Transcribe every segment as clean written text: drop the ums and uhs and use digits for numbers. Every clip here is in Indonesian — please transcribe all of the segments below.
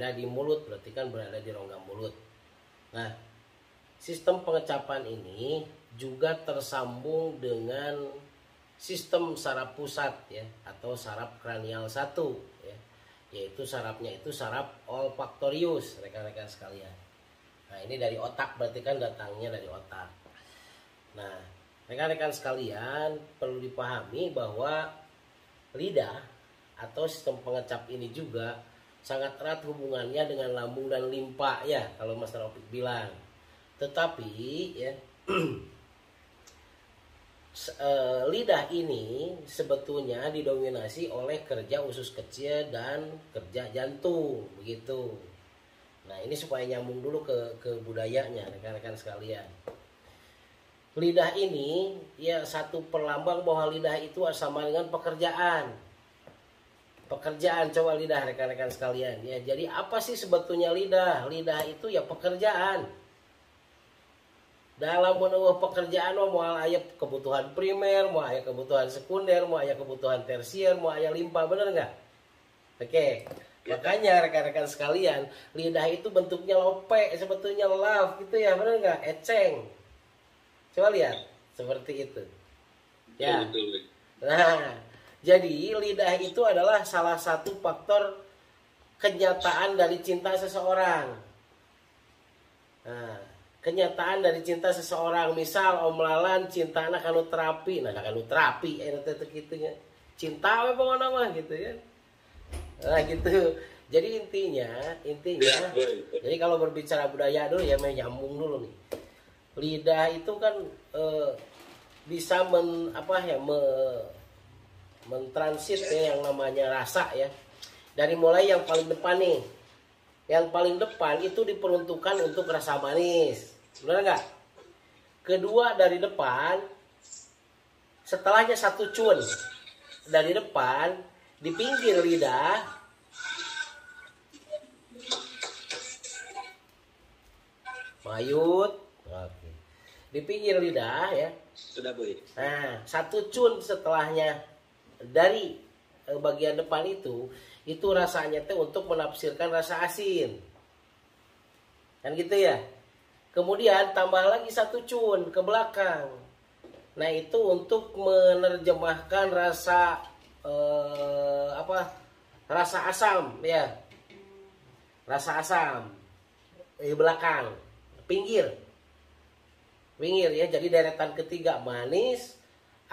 berada di mulut, berarti kan berada di rongga mulut. Nah, sistem pengecapan ini juga tersambung dengan sistem saraf pusat ya, atau saraf kranial 1 ya, yaitu sarafnya itu saraf olfaktorius, rekan-rekan sekalian. Nah, ini dari otak, berarti kan datangnya dari otak. Nah, rekan-rekan sekalian perlu dipahami bahwa lidah atau sistem pengecap ini juga sangat erat hubungannya dengan lambung dan limpa ya, kalau Mas Taufik bilang. Tetapi ya lidah ini sebetulnya didominasi oleh kerja usus kecil dan kerja jantung, begitu. Nah, ini supaya nyambung dulu ke budayanya, rekan-rekan sekalian. Lidah ini ya satu perlambang bahwa lidah itu sama dengan pekerjaan. Pekerjaan, coba lidah rekan-rekan sekalian ya. Jadi apa sih sebetulnya lidah? Lidah itu ya pekerjaan. Dalam menuju pekerjaan mau aya kebutuhan primer, mau aya kebutuhan sekunder, mau aya kebutuhan tersier, mau aya limpa, bener nggak? Oke, makanya rekan-rekan sekalian, lidah itu bentuknya lope, sebetulnya love gitu ya, bener nggak? Eceng. Coba lihat, seperti itu. Ya. Nah, jadi lidah itu adalah salah satu faktor kenyataan dari cinta seseorang. Nah, kenyataan dari cinta seseorang, misal Om Lalan cinta anak anu terapi, nah anu terapi gitu ya, cinta apa nama gitu ya, nah gitu. Jadi intinya jadi kalau berbicara budaya dulu ya, menyambung dulu nih, lidah itu kan bisa mentransit ya yang namanya rasa ya, dari mulai yang paling depan nih. Yang paling depan itu diperuntukkan untuk rasa manis, benar nggak? Kedua dari depan, setelahnya satu cun dari depan, di pinggir lidah, mayut, oke, di pinggir lidah ya. Sudah boy. Nah, satu cun setelahnya dari bagian depan itu rasanya teh untuk menafsirkan rasa asin, kan gitu ya. Kemudian tambah lagi satu cun ke belakang, nah itu untuk menerjemahkan rasa rasa asam ya, rasa asam di belakang pinggir ya. Jadi deretan ketiga manis,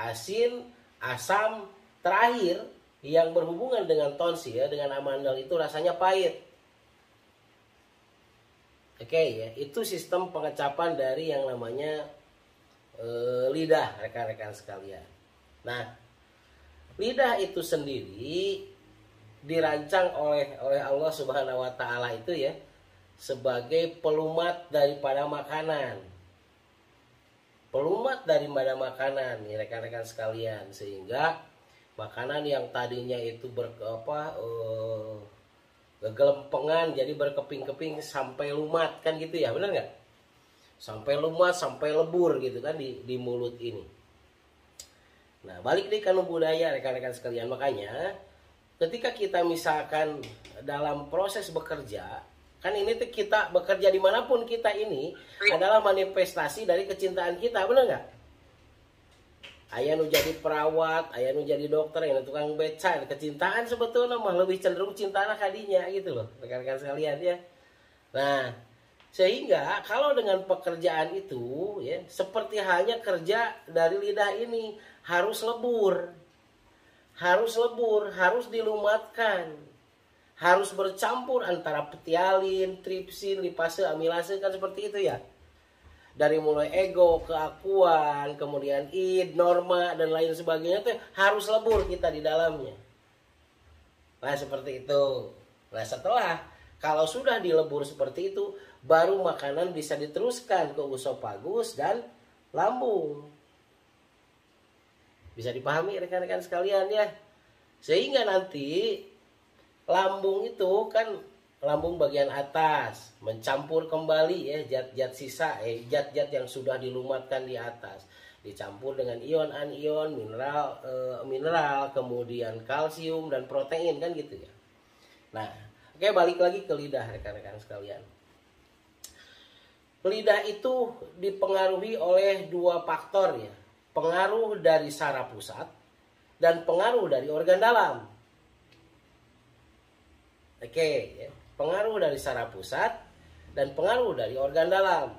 asin, asam, terakhir yang berhubungan dengan tonsil ya, dengan amandel itu rasanya pahit. Oke ya, itu sistem pengecapan dari yang namanya lidah, rekan-rekan sekalian. Nah, lidah itu sendiri dirancang oleh Allah Subhanahu wa taala itu ya sebagai pelumat daripada makanan. Pelumat daripada makanan nih rekan-rekan sekalian, sehingga makanan yang tadinya itu gelempengan jadi berkeping-keping sampai lumat, kan gitu ya, benar nggak? Sampai lumat, sampai lebur gitu kan di mulut ini. Nah, balik deh ke budaya rekan-rekan sekalian. Makanya ketika kita misalkan dalam proses bekerja, kan ini tuh kita bekerja dimanapun kita ini adalah manifestasi dari kecintaan kita, benar nggak? Aya nu jadi perawat, aya nu jadi dokter, aya nu tukang beca, kecintaan sebetulnya mah lebih cenderung cintana kadinya gitu loh, rekan-rekan sekalian ya. Nah, sehingga kalau dengan pekerjaan itu ya seperti halnya kerja dari lidah ini harus lebur, harus dilumatkan, harus bercampur antara petialin, tripsin, lipase, amilase, kan seperti itu ya. Dari mulai ego, keakuan, kemudian id, norma, dan lain sebagainya itu harus lebur kita di dalamnya. Nah, seperti itu. Nah, setelah kalau sudah dilebur seperti itu, baru makanan bisa diteruskan ke usofagus dan lambung. Bisa dipahami rekan-rekan sekalian ya. Sehingga nanti lambung itu kan lambung bagian atas mencampur kembali ya zat-zat sisa, zat-zat yang sudah dilumatkan di atas, dicampur dengan ion anion, mineral, kemudian kalsium dan protein, kan gitu ya. Nah, Oke, balik lagi ke lidah rekan-rekan sekalian. Lidah itu dipengaruhi oleh dua faktor ya. Pengaruh dari saraf pusat dan pengaruh dari organ dalam. Oke, ya. Pengaruh dari saraf pusat dan pengaruh dari organ dalam.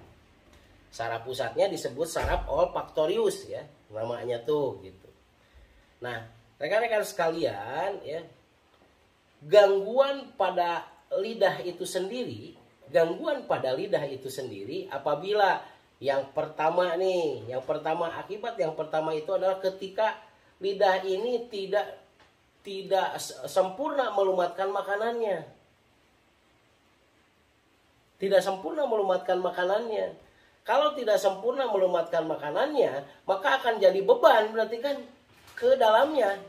Saraf pusatnya disebut saraf olfaktorius ya, namanya tuh gitu. Nah, rekan-rekan sekalian ya, gangguan pada lidah itu sendiri apabila yang pertama akibat yang pertama itu adalah ketika lidah ini tidak sempurna melumatkan makanannya. Tidak sempurna melumatkan makanannya. Kalau tidak sempurna melumatkan makanannya, maka akan jadi beban berarti kan ke dalamnya,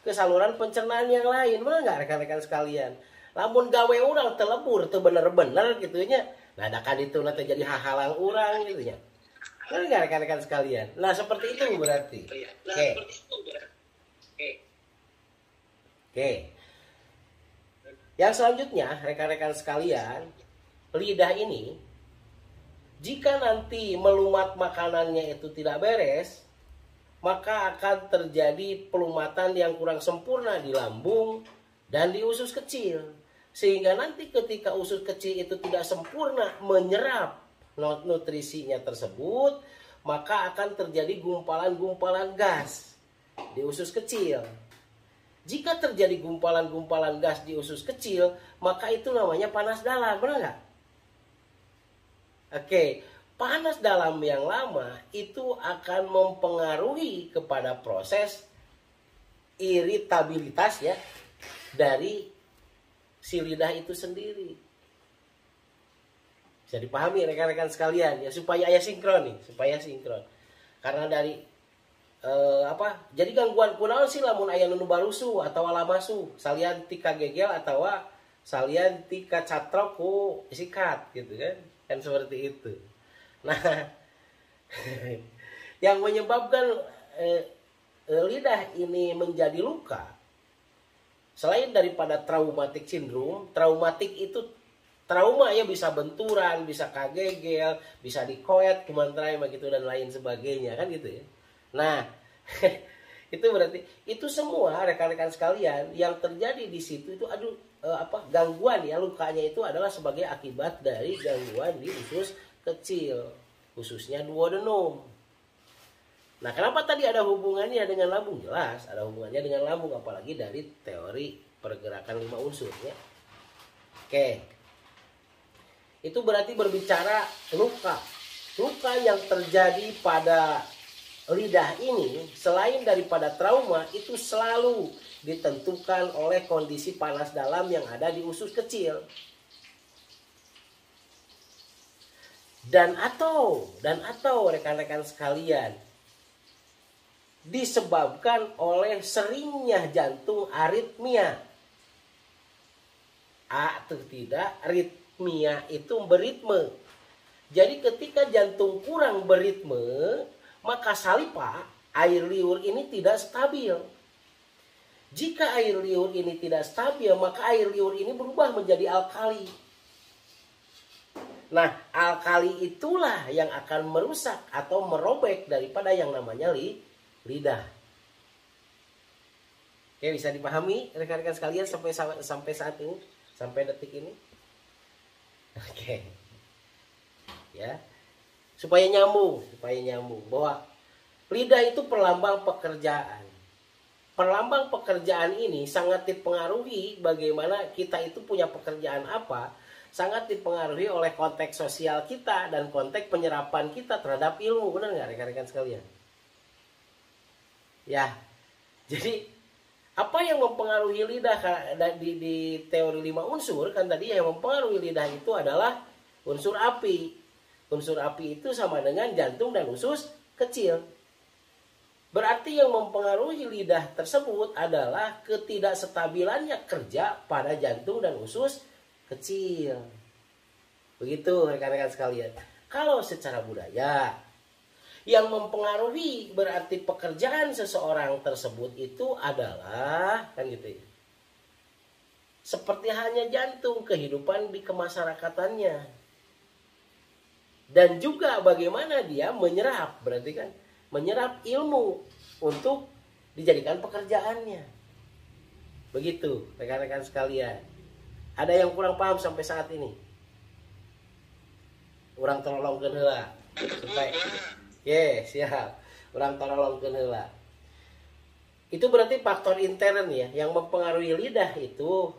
ke saluran pencernaan yang lain. Benar nggak rekan-rekan sekalian? Lamun gawe orang telebur tuh bener-bener gitunya. Nah, kan itu nanti jadi hahalang orang gitunya. Benar nggak rekan-rekan sekalian? Nah, seperti itu berarti. Oke. Yang selanjutnya rekan-rekan sekalian, lidah ini jika nanti melumat makanannya itu tidak beres, maka akan terjadi pelumatan yang kurang sempurna di lambung dan di usus kecil. Sehingga nanti ketika usus kecil itu tidak sempurna menyerap nutrisinya tersebut, maka akan terjadi gumpalan-gumpalan gas di usus kecil. Jika terjadi gumpalan-gumpalan gas di usus kecil, maka itu namanya panas dalam, benar nggak? Oke, panas dalam yang lama itu akan mempengaruhi kepada proses iritabilitas ya dari si lidah itu sendiri. Bisa dipahami rekan-rekan sekalian ya, supaya sinkron. Karena dari jadi gangguan kunaon sih lamun aya nu barusu atau lamasu, salian tika gegel atau salian tika catrok ku sikat gitu kan. Kan seperti itu. Nah, yang menyebabkan lidah ini menjadi luka, selain daripada traumatik sindrom, traumatik itu trauma ya, bisa benturan, bisa kagegel, bisa dikoet, kumantraim gitu dan lain sebagainya kan gitu ya. Nah, itu berarti itu semua rekan-rekan sekalian yang terjadi di situ itu gangguan ya, lukanya itu adalah sebagai akibat dari gangguan di usus kecil, khususnya duodenum. Nah, kenapa tadi ada hubungannya dengan lambung? Jelas ada hubungannya dengan lambung, apalagi dari teori pergerakan 5 unsur ya. Oke. Itu berarti berbicara luka. Luka yang terjadi pada lidah ini selain daripada trauma itu selalu ditentukan oleh kondisi panas dalam yang ada di usus kecil. Dan atau rekan-rekan sekalian, disebabkan oleh seringnya jantung aritmia. Atau tidak, ritmia itu beritme. Jadi ketika jantung kurang beritme, maka salipa, air liur ini tidak stabil. Jika air liur ini tidak stabil, maka air liur ini berubah menjadi alkali. Nah, alkali itulah yang akan merusak atau merobek daripada yang namanya lidah. Oke, bisa dipahami rekan-rekan sekalian sampai saat ini, sampai detik ini? Oke. Ya. Supaya nyambung bahwa lidah itu perlambang pekerjaan. Perlambang pekerjaan ini sangat dipengaruhi bagaimana kita itu punya pekerjaan apa, sangat dipengaruhi oleh konteks sosial kita dan konteks penyerapan kita terhadap ilmu. Benar nggak rekan-rekan sekalian? Ya, jadi apa yang mempengaruhi lidah di teori 5 unsur kan tadi, yang mempengaruhi lidah itu adalah unsur api. Unsur api itu sama dengan jantung dan usus kecil. Berarti yang mempengaruhi lidah tersebut adalah ketidakstabilannya kerja pada jantung dan usus kecil. Begitu rekan-rekan sekalian. Kalau secara budaya, yang mempengaruhi berarti pekerjaan seseorang tersebut itu adalah kan gitu ya. seperti halnya jantung, kehidupan di kemasyarakatannya. Dan juga bagaimana dia menyerap, berarti kan menyerap ilmu untuk dijadikan pekerjaannya. Begitu rekan-rekan sekalian. Ada yang kurang paham sampai saat ini? Urang tolongkeun heula. Supaya oke, siap. Urang tolongkeun heula. Itu berarti faktor intern ya yang mempengaruhi lidah itu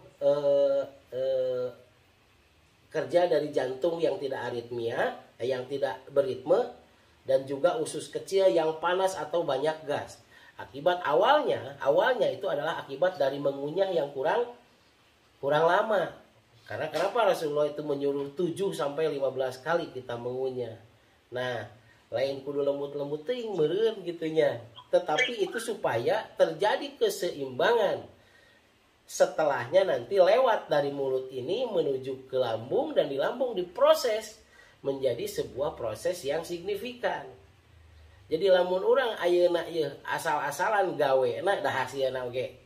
kerja dari jantung yang tidak aritmia, yang tidak beritme, dan juga usus kecil yang panas atau banyak gas. Akibat awalnya itu adalah akibat dari mengunyah yang kurang lama. Karena kenapa Rasulullah itu menyuruh 7 sampai 15 kali kita mengunyah. Nah, lain kudu lembut-lembut teuing meureun gitunya. Tetapi itu supaya terjadi keseimbangan. Setelahnya nanti lewat dari mulut ini menuju ke lambung, dan di lambung diproses menjadi sebuah proses yang signifikan. Jadi lamun orang ayeuna ieu asal-asalan gawe dah hasilna oge.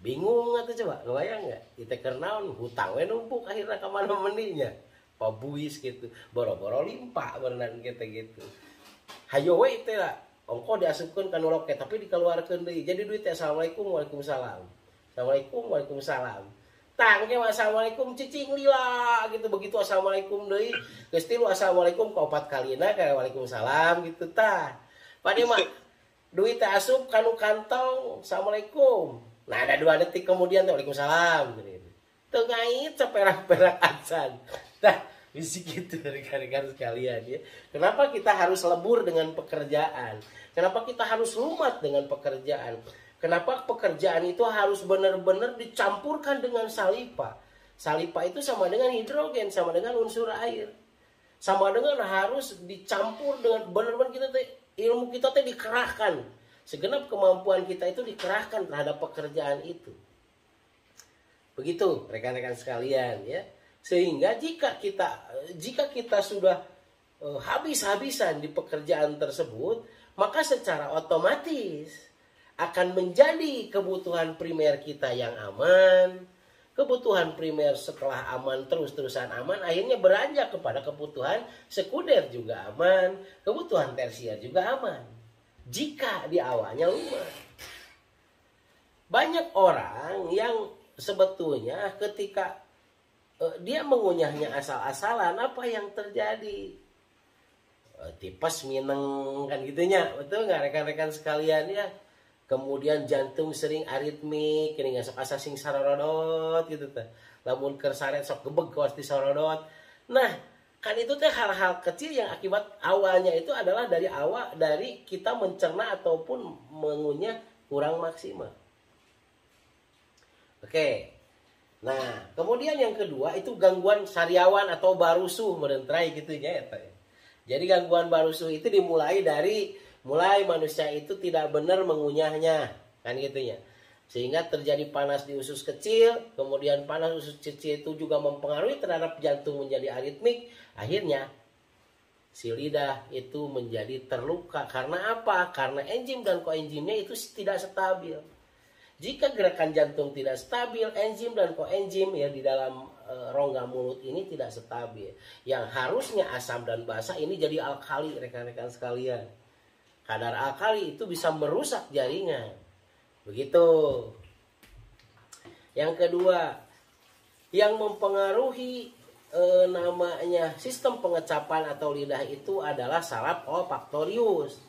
Bingung atuh coba, kebayang enggak? Kita keur naon hutang we numpuk akhirna ka mana mendinya. Pabuis gitu, boro-boro limpa berenang kita gitu. Hayo we teh lah, ongko diasupkeun ka nu loket tapi dikeluarkeun deui. Jadi duit teh assalamualaikum waalaikumsalam. Assalamualaikum waalaikumsalam. Tang ge assalamualaikum cicing lila gitu, begitu assalamualaikum deui geus tilu assalamualaikum ka 4 kalina ka waalaikumsalam gitu tah. Padi mah duit teh asup kanu kantong assalamualaikum. Nah ada 2 detik kemudian waalaikumsalam gitu. Teu ngait saperak-perak azan. Tah bisi gitu rekan-rekan sekalian ya. Kenapa kita harus lebur dengan pekerjaan? Kenapa kita harus lumat dengan pekerjaan? Kenapa pekerjaan itu harus benar-benar dicampurkan dengan salipa? Salipa itu sama dengan hidrogen, sama dengan unsur air. Sama dengan harus dicampur dengan benar-benar ilmu kita dikerahkan. Segenap kemampuan kita itu dikerahkan terhadap pekerjaan itu. Begitu rekan-rekan sekalian ya. Sehingga jika kita sudah habis-habisan di pekerjaan tersebut, maka secara otomatis akan menjadi kebutuhan primer kita yang aman. Kebutuhan primer setelah aman terus-terusan aman, akhirnya beranjak kepada kebutuhan sekunder juga aman, kebutuhan tersier juga aman. Jika di awalnya lumat. Banyak orang yang sebetulnya ketika dia mengunyahnya asal-asalan, apa yang terjadi? Tipes mineng kan gitunya, betul nggak rekan-rekan sekalian ya? Kemudian jantung sering aritmik, kini ngasok asa sing sarorodot gitu teh. Lamun keur saret sok gebeg kawas di sarorodot. Nah, kan itu teh hal-hal kecil yang akibat awalnya itu adalah dari kita mencerna ataupun mengunyah kurang maksimal. Oke. Nah, kemudian yang kedua itu gangguan sariawan atau barusuh merentrai gitu ya. Jadi gangguan barusuh itu dimulai dari manusia itu tidak benar mengunyahnya, kan gitu ya. Sehingga terjadi panas di usus kecil, kemudian panas usus kecil itu juga mempengaruhi terhadap jantung menjadi aritmik. Akhirnya si lidah itu menjadi terluka. Karena apa? Karena enzim dan koenzimnya itu tidak stabil. Jika gerakan jantung tidak stabil, enzim dan koenzim ya di dalam rongga mulut ini tidak stabil. Yang harusnya asam dan basa ini jadi alkali rekan-rekan sekalian. Kadar alkali itu bisa merusak jaringan. Begitu. Yang kedua, yang mempengaruhi namanya sistem pengecapan atau lidah itu adalah saraf olfaktorius.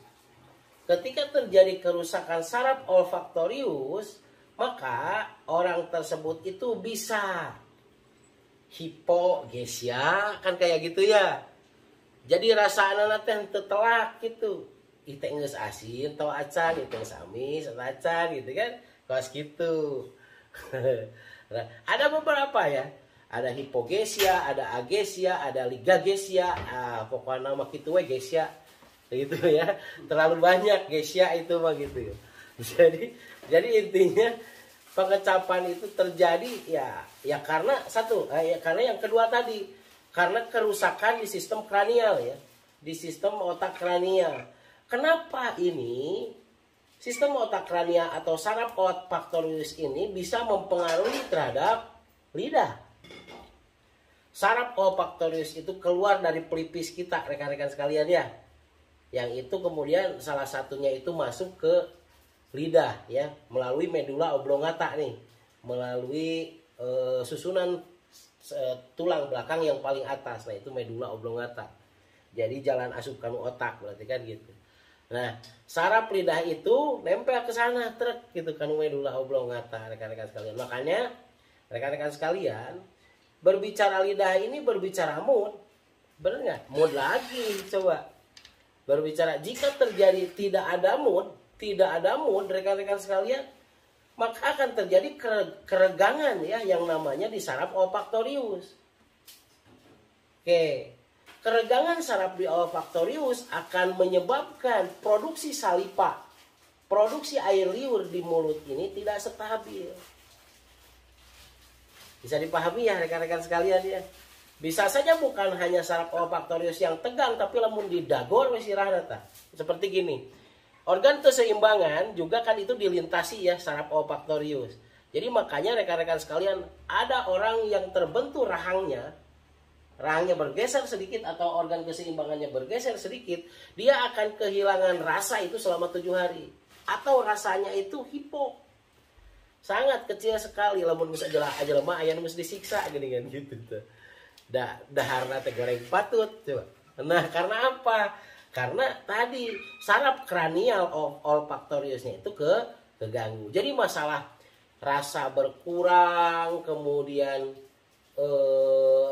Ketika terjadi kerusakan saraf olfaktorius, maka orang tersebut itu bisa hipogesia, kan kayak gitu ya. Jadi rasa anak teh telak gitu. Itu geus asin, tau acan, itu geus amis, atau acan gitu kan. Kaos gitu. Nah, ada beberapa ya. Ada hipogesia, ada agesia, ada ligagesia. Pokoknya nama gitu we gesia. Gitu ya. Terlalu banyak gesia itu mah gitu. Jadi intinya pengecapan itu terjadi ya karena karena yang kedua tadi, karena kerusakan di sistem kranial ya. Di sistem otak kranial. Kenapa ini sistem otak kranial atau saraf olfaktorius ini bisa mempengaruhi terhadap lidah. Saraf olfaktorius itu keluar dari pelipis kita, rekan-rekan sekalian ya. Yang itu kemudian salah satunya itu masuk ke lidah ya, melalui medula oblongata nih, melalui susunan tulang belakang yang paling atas. Nah, itu medula oblongata. Jadi jalan asup kanu otak berarti kan gitu. Nah, saraf lidah itu nempel ke sana truk gitu kan medula oblongata, rekan-rekan sekalian. Makanya rekan-rekan sekalian, berbicara lidah ini berbicara mood. Benar nggak? Mood lagi coba. Berbicara jika terjadi tidak ada mood rekan-rekan sekalian, maka akan terjadi keregangan ya yang namanya di saraf olfaktorius. Oke. Keregangan saraf di olfaktorius akan menyebabkan produksi saliva, produksi air liur di mulut ini tidak stabil. Bisa dipahami ya rekan-rekan sekalian ya. Bisa saja bukan hanya saraf olfaktorius yang tegang, tapi lamun didagor wis irahna tah. Seperti gini. Organ keseimbangan juga kan itu dilintasi ya saraf olfaktorius. Jadi makanya rekan-rekan sekalian, ada orang yang terbentur rahangnya bergeser sedikit atau organ keseimbangannya bergeser sedikit, dia akan kehilangan rasa itu selama 7 hari. Atau rasanya itu hipo. Sangat kecil sekali, lamun bisa aja lemah ayam mesti disiksa gini kan gitu tuh. Daharna teh goreng patut coba. Nah, karena apa? Karena tadi saraf kranial olfaktoriusnya itu keganggu. Jadi masalah rasa berkurang, kemudian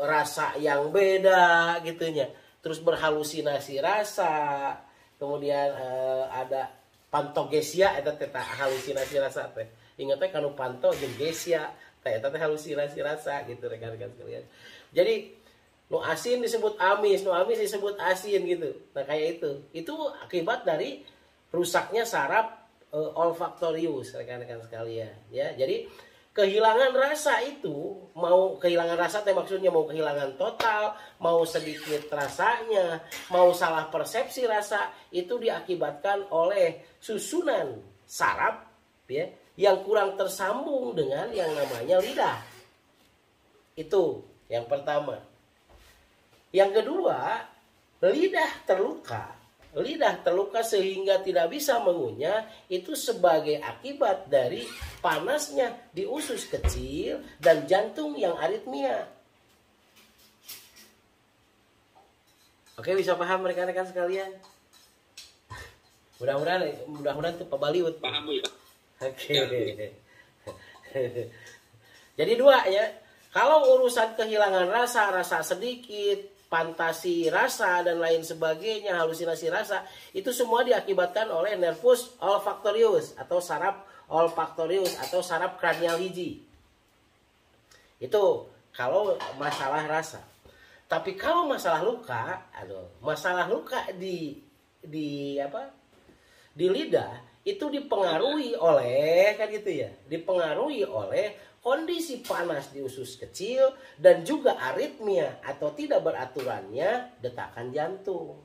rasa yang beda gitunya, terus berhalusinasi rasa, kemudian ada pantogesia eta teh halusinasi rasa teh. Ingat teh kanu panto jeung gesia teh eta teh halusinasi rasa gitu rekan-rekan sekalian. Jadi nu asin disebut amis, nu amis disebut asin gitu. Nah kayak itu. Itu akibat dari rusaknya saraf olfaktorius rekan-rekan sekalian ya. Jadi kehilangan rasa itu, mau kehilangan rasa teh maksudnya mau kehilangan total, mau sedikit rasanya, mau salah persepsi rasa, itu diakibatkan oleh susunan saraf ya yang kurang tersambung dengan yang namanya lidah. Itu yang pertama. Yang kedua, lidah terluka. Lidah terluka sehingga tidak bisa mengunyah, itu sebagai akibat dari panasnya di usus kecil dan jantung yang aritmia. Oke, bisa paham rekan-rekan sekalian? Mudah-mudahan itu Pak Baliut. Paham Bu. Oke. Jadi dua ya. Kalau urusan kehilangan rasa sedikit, fantasi rasa dan lain sebagainya, halusinasi rasa, itu semua diakibatkan oleh nervus olfaktorius atau saraf olfaktorius atau saraf kranial hiji. Itu kalau masalah rasa. Tapi kalau masalah luka, masalah luka di lidah itu dipengaruhi oleh kan gitu ya, dipengaruhi oleh kondisi panas di usus kecil dan juga aritmia atau tidak beraturannya detakan jantung.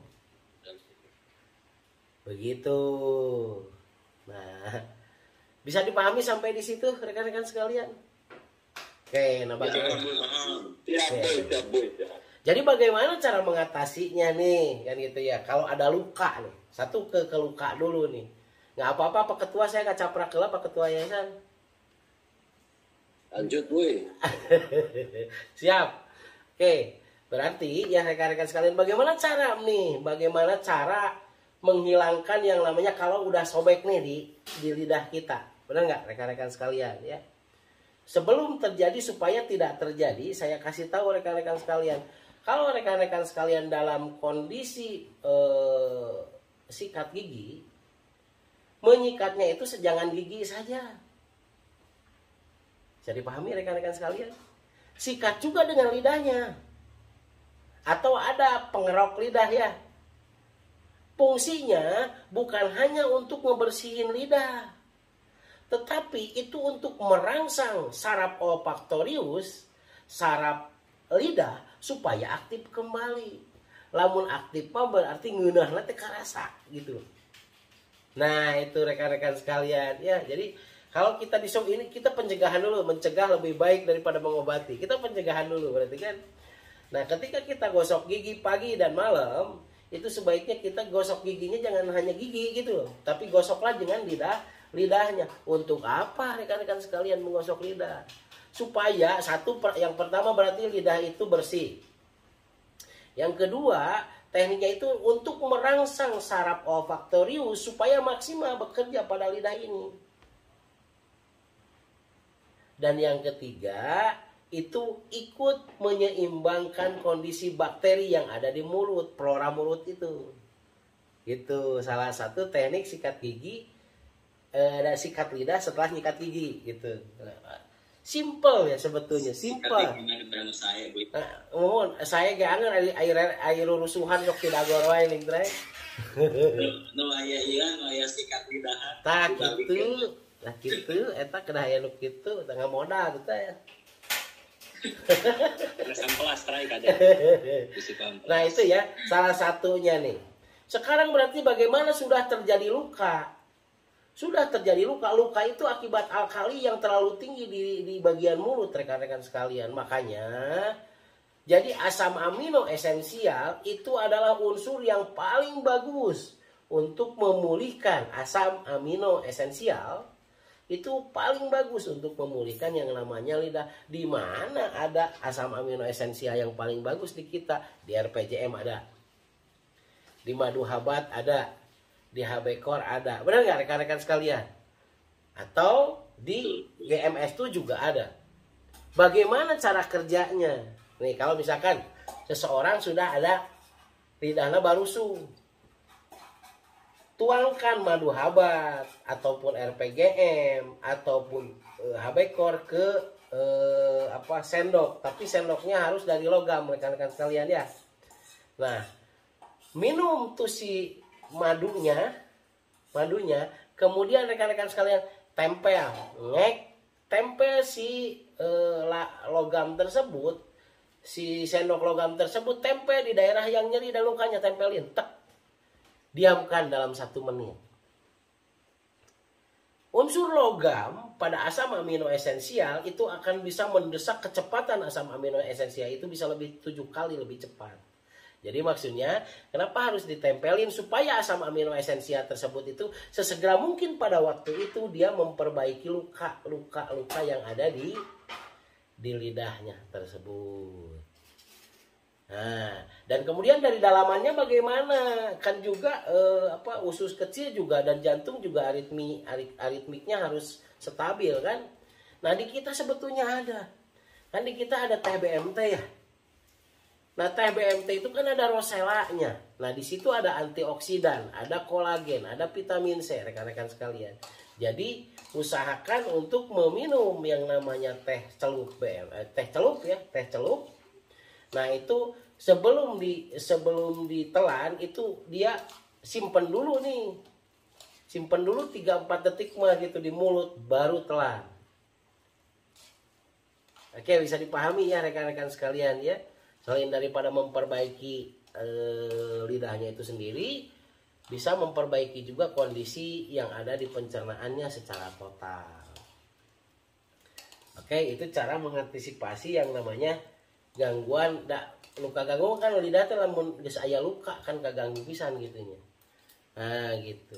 Begitu. Nah, bisa dipahami sampai di situ rekan-rekan sekalian? Oke, nah bagaimana? Jadi bagaimana cara mengatasinya nih, kan gitu ya? Kalau ada luka nih, satu ke luka dulu nih. Nggak apa-apa Pak Ketua, saya nggak caprak lah Pak Ketua Yayasan. Lanjut, Boy. Siap. Oke, berarti ya rekan-rekan sekalian, bagaimana cara menghilangkan yang namanya kalau udah sobek nih di lidah kita. Benar nggak rekan-rekan sekalian ya? Sebelum terjadi supaya tidak terjadi, saya kasih tahu rekan-rekan sekalian. Kalau rekan-rekan sekalian dalam kondisi sikat gigi, menyikatnya itu sejangan gigi saja. Bisa dipahami rekan-rekan sekalian? Sikat juga dengan lidahnya. Atau ada pengerok lidah ya. Fungsinya bukan hanya untuk membersihin lidah, tetapi itu untuk merangsang saraf olfaktorius, saraf lidah supaya aktif kembali. Lamun aktif mah berarti ngeunahna teh karasa gitu. Nah, itu rekan-rekan sekalian ya. Jadi Kalau kita ini kita pencegahan dulu, mencegah lebih baik daripada mengobati. Kita pencegahan dulu berarti kan. Nah, ketika kita gosok gigi pagi dan malam, itu sebaiknya kita gosok giginya jangan hanya gigi gitu loh, tapi gosoklah dengan lidahnya. Untuk apa rekan-rekan sekalian menggosok lidah? Supaya yang pertama berarti lidah itu bersih. Yang kedua, tekniknya itu untuk merangsang saraf olfaktorius supaya maksimal bekerja pada lidah ini. Dan yang ketiga, itu ikut menyeimbangkan kondisi bakteri yang ada di mulut, flora mulut itu. Itu salah satu teknik sikat gigi, sikat lidah setelah nyikat gigi gitu. Simple ya sebetulnya, simple. Mohon saya gak angin air rusuhan yok tidak goroi ning teh. No aya sikat lidah. Tah kitu, lah kitu eta kedah aya nu kitu, tengah modal kita ya. Nah itu ya salah satunya nih. Sekarang berarti bagaimana sudah terjadi luka? Sudah terjadi luka. Luka itu akibat alkali yang terlalu tinggi di bagian mulut rekan-rekan sekalian. Makanya jadi asam amino esensial itu adalah unsur yang paling bagus untuk memulihkan. Asam amino esensial itu paling bagus untuk memulihkan yang namanya lidah. Di mana ada asam amino esensial yang paling bagus di kita? Di RPJM ada, di madu habat ada, di HB-Core ada. Benar nggak rekan-rekan sekalian? Atau di GMS itu juga ada. Bagaimana cara kerjanya? Nih kalau misalkan seseorang sudah ada lidahnya barusu, tuangkan madu habat ataupun RPGM ataupun HB-Core ke sendok, tapi sendoknya harus dari logam rekan-rekan sekalian ya. Nah, minum tuh si madunya, kemudian rekan-rekan sekalian tempel si logam tersebut, si sendok logam tersebut tempel di daerah yang nyeri dan lukanya, tempelin, tek. Diamkan dalam 1 menit. Unsur logam pada asam amino esensial itu akan bisa mendesak kecepatan asam amino esensial itu bisa lebih 7 kali lebih cepat. Jadi maksudnya kenapa harus ditempelin? Supaya asam amino esensial tersebut itu sesegera mungkin pada waktu itu dia memperbaiki luka yang ada di lidahnya tersebut. Nah, dan kemudian dari dalamannya bagaimana? Kan juga usus kecil juga dan jantung juga aritmiknya harus stabil kan? Nah, di kita sebetulnya ada. Kan di kita ada teh BMT ya. Nah, teh BMT itu kan ada roselanya. Nah, di situ ada antioksidan, ada kolagen, ada vitamin C, rekan-rekan sekalian. Jadi, usahakan untuk meminum yang namanya teh celup teh celup. Nah, itu sebelum ditelan itu dia simpen dulu nih. Simpen dulu 3-4 detik mah gitu di mulut baru telan. Oke, bisa dipahami ya rekan-rekan sekalian ya. Selain daripada memperbaiki lidahnya itu sendiri, bisa memperbaiki juga kondisi yang ada di pencernaannya secara total. Oke, itu cara mengantisipasi yang namanya gangguan. Luka gangguan kan lidah teh lamun geus aya luka kan kaganggu pisan gitunya. Nah, gitu.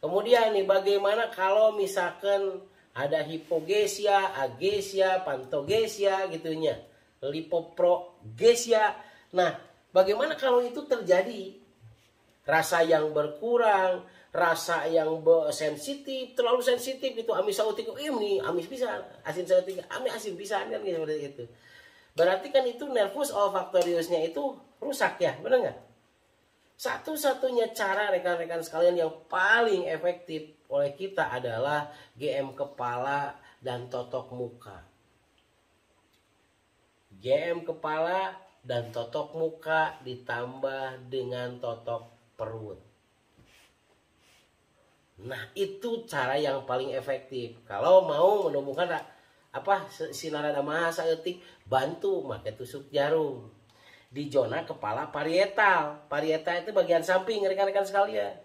Kemudian nih bagaimana kalau misalkan ada hipogesia, agesia, pantogesia gitunya. Lipoprogesia. Nah, bagaimana kalau itu terjadi? Rasa yang berkurang, rasa yang sensitif, terlalu sensitif itu amis sautik ini amis pisan, asin sautik asin pisan kan gitu seperti itu. Berarti kan itu nervus olfaktoriusnya itu rusak ya, benar nggak? Satu-satunya cara rekan-rekan sekalian yang paling efektif oleh kita adalah GM kepala dan totok muka. GM kepala dan totok muka ditambah dengan totok perut. Nah, itu cara yang paling efektif. Kalau mau menumbuhkan sinar damaha saeutik, bantu make tusuk jarum di zona kepala parietal. Parietal itu bagian samping rekan-rekan sekalian.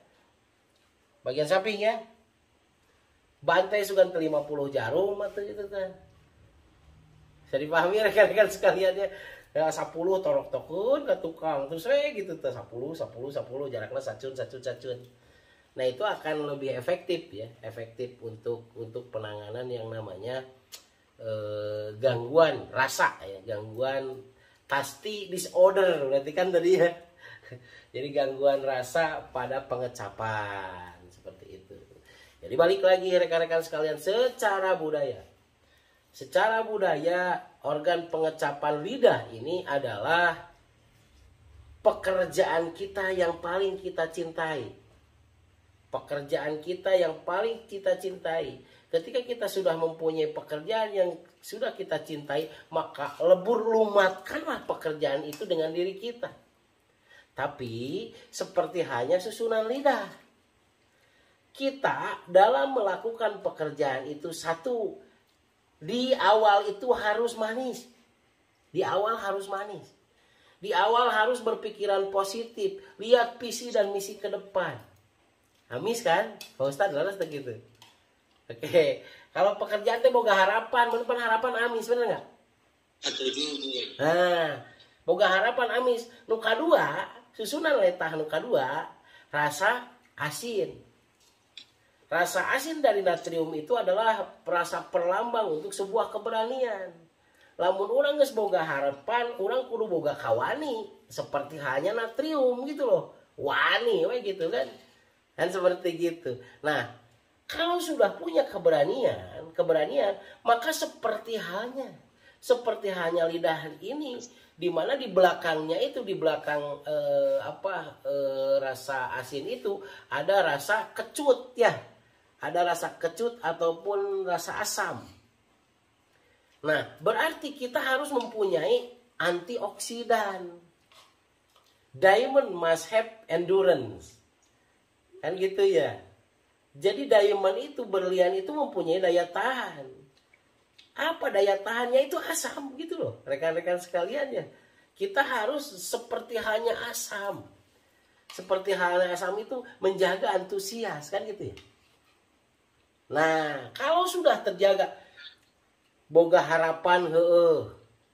Bagian samping ya. Bantai sugan 50 jarum atau itu kan. Bisa dipahami rekan-rekan sekalian ya. 10 torok tokun ke tukang terus gitu tuh 10 jaraknya sacun. Nah itu akan lebih efektif ya, efektif untuk penanganan yang namanya gangguan rasa ya, gangguan tasty disorder berarti kan tadi ya. Jadi gangguan rasa pada pengecapan seperti itu. Jadi balik lagi rekan-rekan sekalian, secara budaya organ pengecapan lidah ini adalah pekerjaan kita yang paling kita cintai. Pekerjaan kita yang paling kita cintai. Ketika kita sudah mempunyai pekerjaan yang sudah kita cintai, maka lebur lumatkanlah pekerjaan itu dengan diri kita. Tapi seperti hanya susunan lidah. Kita dalam melakukan pekerjaan itu satu, di awal itu harus manis. Di awal harus manis. Di awal harus berpikiran positif, lihat visi dan misi ke depan. Amis kan? Pak Ustadz laras gitu. Oke, kalau pekerjaan teh boga harapan, bener harapan amis bener nggak? Nah, boga harapan amis. Nu kadua, susunan letah nu kadua, rasa asin. Rasa asin dari natrium itu adalah rasa perlambang untuk sebuah keberanian. Lamun urang geus boga harapan, urang kudu boga kawani, seperti halnya natrium gitu loh. Wani we gitu kan. Kan seperti gitu. Nah, kalau sudah punya keberanian, maka seperti halnya lidah ini, di mana di belakangnya itu, di belakang rasa asin itu ada rasa kecut ya, ada rasa kecut ataupun rasa asam. Nah, berarti kita harus mempunyai antioksidan. Diamond must have endurance. Kan gitu ya. Jadi diamond itu, berlian itu mempunyai daya tahan. Apa daya tahannya? Itu asam gitu loh. Rekan-rekan sekalian ya. Kita harus seperti halnya asam. Seperti halnya asam itu menjaga antusias kan gitu ya. Nah, kalau sudah terjaga boga harapan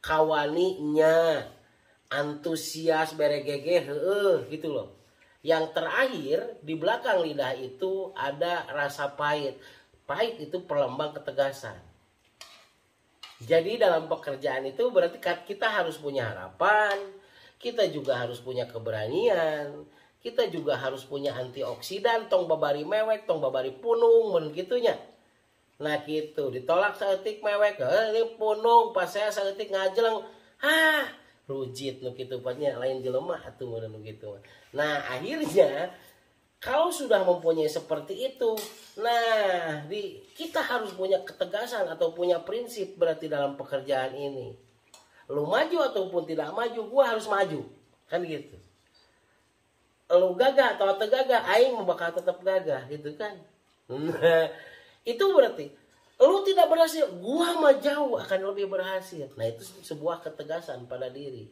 kawaninya, antusias beregege gitu loh. Yang terakhir di belakang lidah itu ada rasa pahit. Pahit itu perlambang ketegasan. Jadi dalam pekerjaan itu berarti kita harus punya harapan, kita juga harus punya keberanian, kita juga harus punya antioksidan, tong babari mewek, tong babari punung, men gitunya. Nah gitu, ditolak saeutik mewek, ini punung, pas saya saeutik ngajeleng, rujit nu kitu patnya lain jelema atuh meureun nu kitu. Nah, akhirnya kalau sudah mempunyai seperti itu, nah kita harus punya ketegasan atau punya prinsip berarti dalam pekerjaan ini. Lu maju ataupun tidak maju, gua harus maju. Kan gitu. Lu gagah atau tegagah, aing bakal tetap gagah gitu kan. Nah, itu berarti lu tidak berhasil, gua mah jauh akan lebih berhasil. Nah, itu sebuah ketegasan pada diri.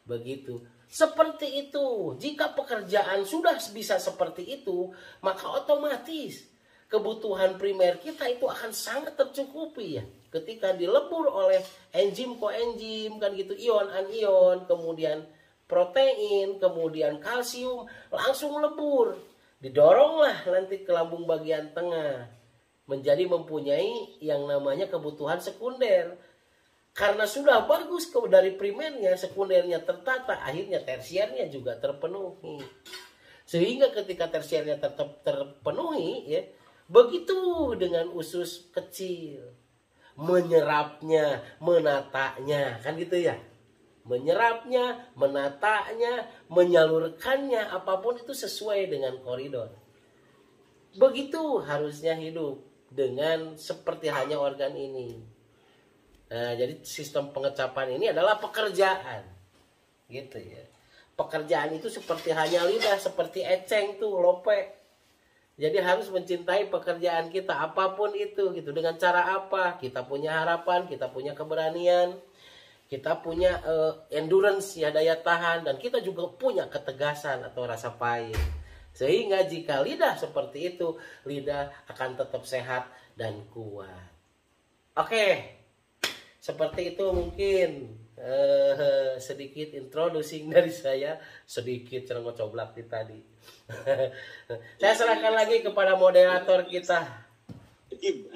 Begitu. Seperti itu. Jika pekerjaan sudah bisa seperti itu, maka otomatis kebutuhan primer kita itu akan sangat tercukupi ya. Ketika dilebur oleh enzim koenzim kan gitu, ion anion, kemudian protein, kemudian kalsium langsung lebur. Didoronglah nanti ke lambung bagian tengah. Menjadi mempunyai yang namanya kebutuhan sekunder. Karena sudah bagus dari primernya, sekundernya tertata, akhirnya tersiernya juga terpenuhi. Sehingga ketika tersiernya tetap terpenuhi, ya, begitu dengan usus kecil. Menyerapnya, menatanya, kan gitu ya. Menyerapnya, menatanya, menyalurkannya, apapun itu sesuai dengan koridor. Begitu harusnya hidup dengan seperti hanya organ ini. Nah, jadi sistem pengecapan ini adalah pekerjaan. Gitu ya. Pekerjaan itu seperti hanya lidah, seperti eceng tuh, lope. Jadi harus mencintai pekerjaan kita apapun itu gitu. Dengan cara apa? Kita punya harapan, kita punya keberanian, kita punya endurance ya, daya tahan, dan kita juga punya ketegasan atau rasa pahit. Sehingga jika lidah seperti itu, lidah akan tetap sehat dan kuat. Oke, seperti itu mungkin sedikit introducing dari saya, sedikit cerita coblak tadi. Saya serahkan lagi kepada moderator kita. Daging.